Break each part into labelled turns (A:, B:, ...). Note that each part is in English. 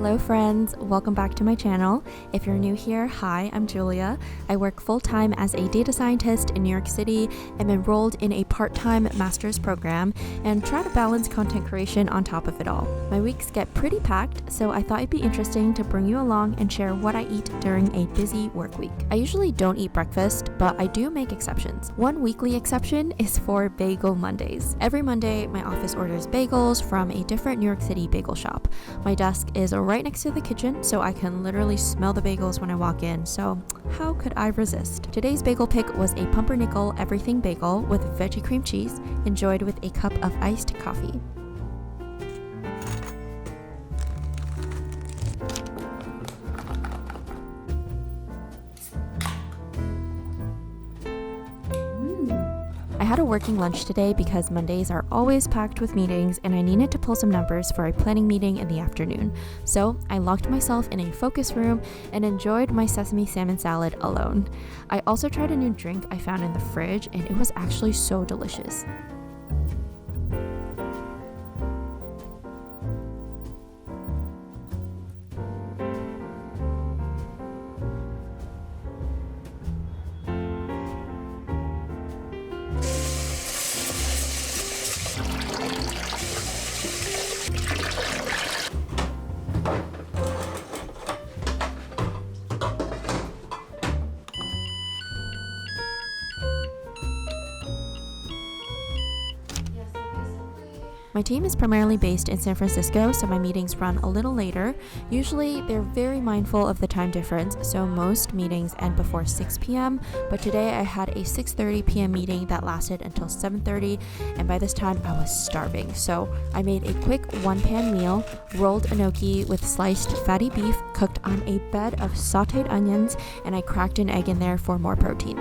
A: Hello friends, welcome back to my channel. If you're new here, hi, I'm Julia. I work full-time as a data scientist in New York City. I'm enrolled in a part-time master's program and try to balance content creation on top of it all. My weeks get pretty packed, so I thought it'd be interesting to bring you along and share what I eat during a busy work week. I usually don't eat breakfast, but I do make exceptions. One weekly exception is for Bagel Mondays. Every Monday, my office orders bagels from a different New York City bagel shop. My desk is right next to the kitchen, so I can literally smell the bagels when I walk in, so how could I resist? Today's bagel pick was a pumpernickel everything bagel with veggie cream cheese, enjoyed with a cup of iced coffee. I had a working lunch today because Mondays are always packed with meetings and I needed to pull some numbers for a planning meeting in the afternoon. So I locked myself in a focus room and enjoyed my sesame salmon salad alone. I also tried a new drink I found in the fridge and it was actually so delicious. My team is primarily based in San Francisco, so my meetings run a little later. Usually, they're very mindful of the time difference, so most meetings end before 6 p.m., but today I had a 6:30 p.m. meeting that lasted until 7:30, and by this time I was starving. So I made a quick one-pan meal, rolled gnocchi with sliced fatty beef cooked on a bed of sauteed onions, and I cracked an egg in there for more protein.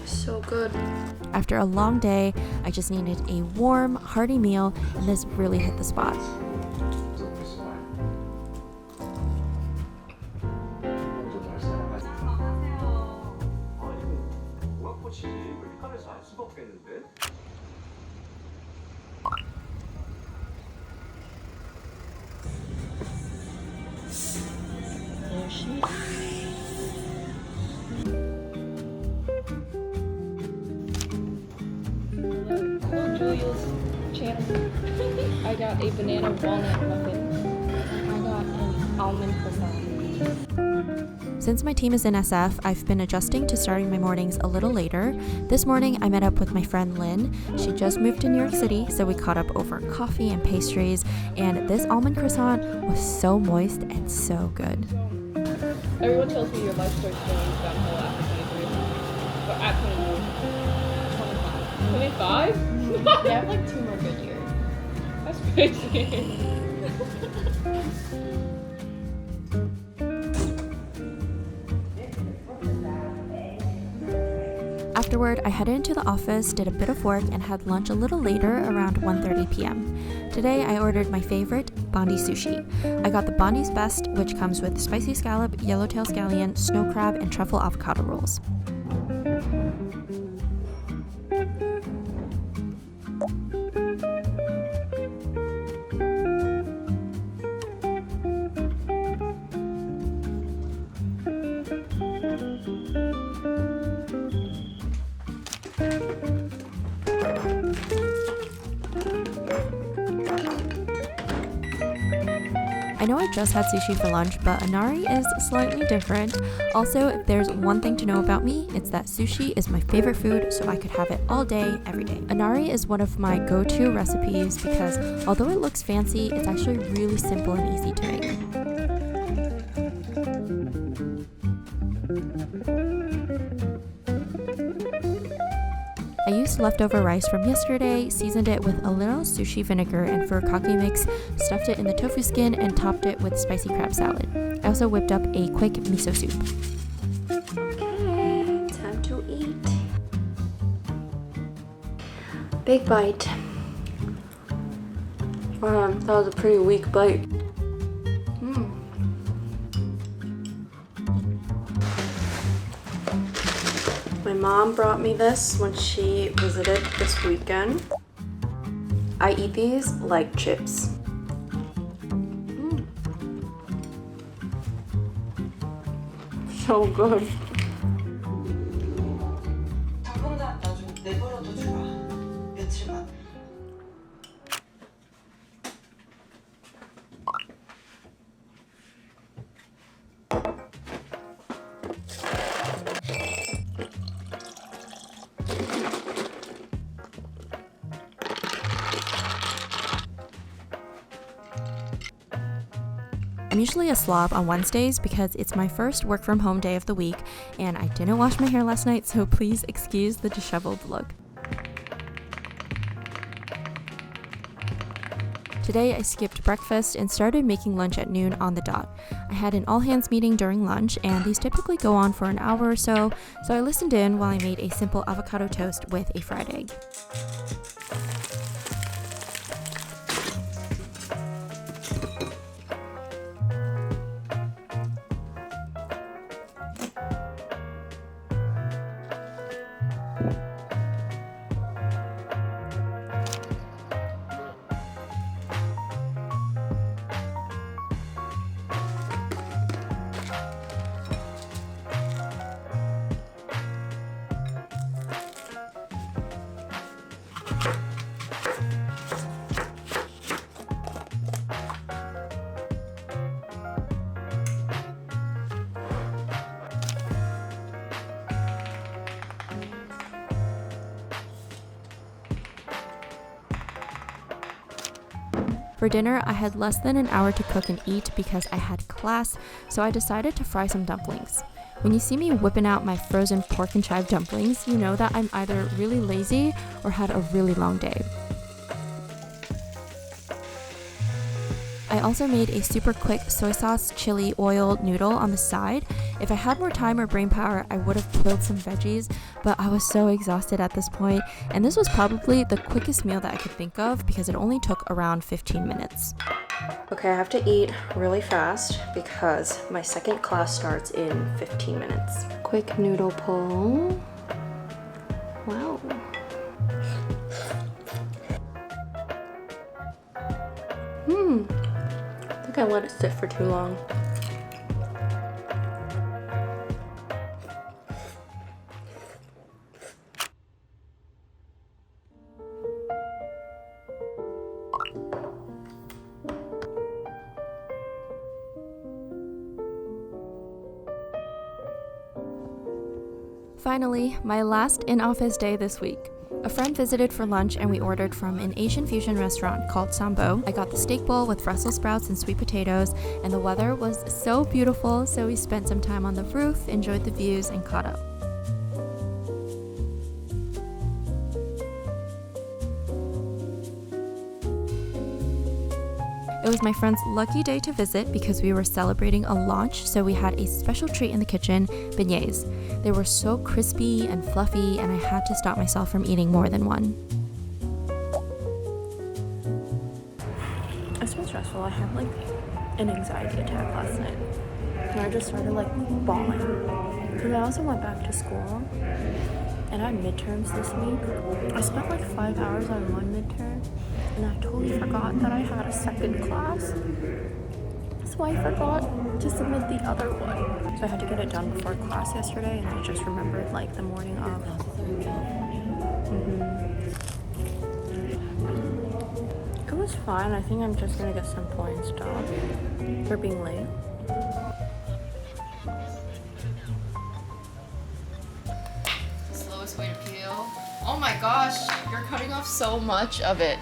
B: So good.
A: After a long day, I just needed a warm, hearty meal, and this really hit the spot.
B: Julia's channel. I got a banana walnut muffin. I got an almond croissant.
A: Since my team is in SF, I've been adjusting to starting my mornings a little later. This morning, I met up with my friend Lynn. She just moved to New York City, so we caught up over coffee and pastries, and this almond croissant was so moist and so good.
B: Everyone tells me your life starts going downhill after 23. But at 25? 25? You have like 2 more good years. That's crazy.
A: Afterward, I headed into the office, did a bit of work, and had lunch a little later around 1:30 p.m. Today, I ordered my favorite, Bondi sushi. I got the Bondi's Best, which comes with spicy scallop, yellowtail scallion, snow crab, and truffle avocado rolls. I know I just had sushi for lunch, but Inari is slightly different. Also, if there's one thing to know about me, it's that sushi is my favorite food, so I could have it all day, every day. Inari is one of my go-to recipes because although it looks fancy, it's actually really simple and easy to make. I used leftover rice from yesterday, seasoned it with a little sushi vinegar and furikake mix, stuffed it in the tofu skin, and topped it with spicy crab salad. I also whipped up a quick miso soup.
C: Okay, time to eat. Big bite. That was a pretty weak bite. My mom brought me this when she visited this weekend. I eat these like chips. So good.
D: 저보다 나좀 내버려둬 주라. 며칠만.
A: I'm usually a slob on Wednesdays because it's my first work from home day of the week, and I didn't wash my hair last night, so please excuse the disheveled look. Today I skipped breakfast and started making lunch at noon on the dot. I had an all-hands meeting during lunch, and these typically go on for an hour or so I listened in while I made a simple avocado toast with a fried egg. For dinner, I had less than an hour to cook and eat because I had class, so I decided to fry some dumplings. When you see me whipping out my frozen pork and chive dumplings, you know that I'm either really lazy or had a really long day. I also made a super quick soy sauce chili oil noodle on the side. If I had more time or brain power, I would have boiled some veggies, but I was so exhausted at this point, and this was probably the quickest meal that I could think of because it only took around 15 minutes.
C: Okay, I have to eat really fast because my second class starts in 15 minutes. Quick noodle pull. Wow. I think I let it sit for too long.
A: Finally, my last in-office day this week. A friend visited for lunch and we ordered from an Asian fusion restaurant called Sambo. I got the steak bowl with Brussels sprouts and sweet potatoes, and the weather was so beautiful, so we spent some time on the roof, enjoyed the views, and caught up. It was my friend's lucky day to visit because we were celebrating a launch, so we had a special treat in the kitchen, beignets. They were so crispy and fluffy, and I had to stop myself from eating more than one.
C: It's been stressful. I had like an anxiety attack last night. And I just started like bawling. Because I also went back to school. And I had midterms this week. I spent like 5 hours on one midterm. And I totally forgot that I had a second class. So I forgot to submit the other one. So I had to get it done before class yesterday, and I just remembered like the morning of. It was fine. I think I'm just gonna get some points though for being late.
B: Slowest way to peel. Oh my gosh, you're cutting off so much of it.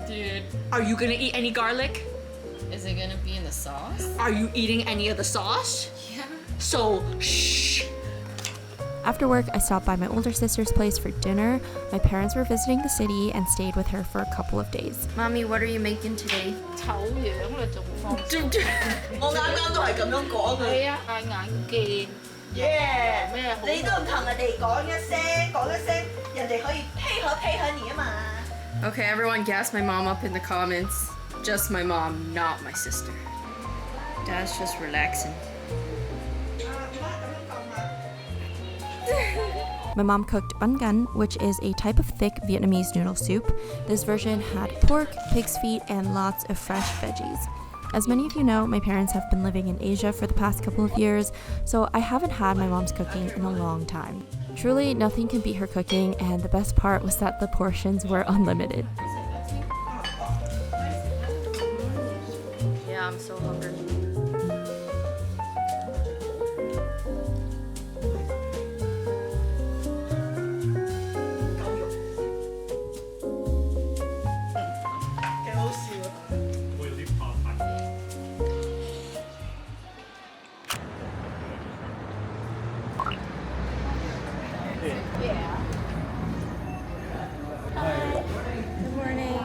B: Dude.
E: Are you gonna eat any garlic?
B: Is it gonna be in the sauce?
E: Are you eating any of the sauce?
B: Yeah.
E: So, shh.
A: After work, I stopped by my older sister's place for dinner. My parents were visiting the city and stayed with her for a couple of days. Mommy, what are you making today?
E: 醜樣啦，仲放
D: 我啱啱都係咁樣講嘅。
E: 係啊，嗌眼見。
D: 耶！
E: 咩好
D: 你都唔同人哋講一聲，人哋可以配合你啊嘛。
A: Okay, everyone gas my mom up in the comments. Just my mom, not my sister. Dad's just relaxing. My mom cooked bun gan, which is a type of thick Vietnamese noodle soup. This version had pork, pig's feet, and lots of fresh veggies. As many of you know, my parents have been living in Asia for the past couple of years, so I haven't had my mom's cooking in a long time. Truly, nothing can beat her cooking, and the best part was that the portions were unlimited. Yeah, I'm so hungry. Good morning.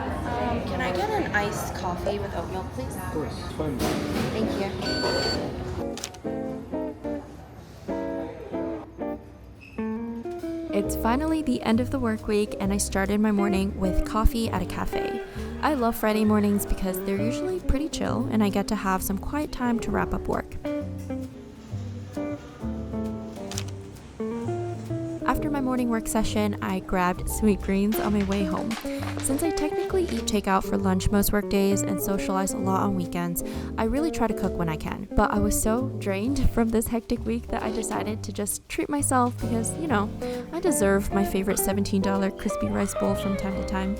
A: Can I get an iced coffee with oat milk, please?
F: Of course, it's fine.
A: Thank you. It's finally the end of the work week, and I started my morning with coffee at a cafe. I love Friday mornings because they're usually pretty chill, and I get to have some quiet time to wrap up work. After my morning work session, I grabbed sweet greens on my way home. Since I technically eat takeout for lunch most work days and socialize a lot on weekends, I really try to cook when I can. But I was so drained from this hectic week that I decided to just treat myself because, you know, I deserve my favorite $17 crispy rice bowl from time to time.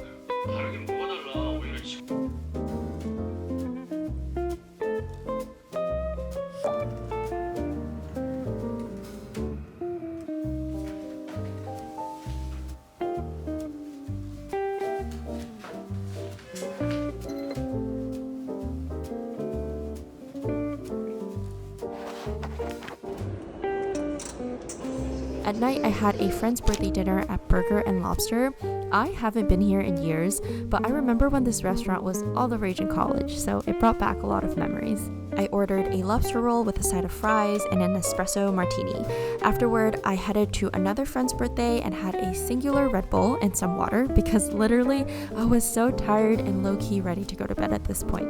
A: At night, I had a friend's birthday dinner at Burger and Lobster. I haven't been here in years, but I remember when this restaurant was all the rage in college, so it brought back a lot of memories. I ordered a lobster roll with a side of fries and an espresso martini. Afterward, I headed to another friend's birthday and had a singular Red Bull and some water because literally I was so tired and low-key ready to go to bed at this point.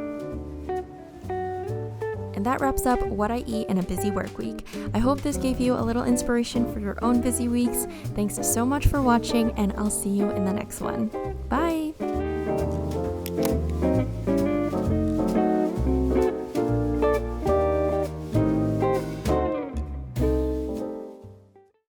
A: And that wraps up what I eat in a busy work week. I hope this gave you a little inspiration for your own busy weeks. Thanks so much for watching, and I'll see you in the next one. Bye!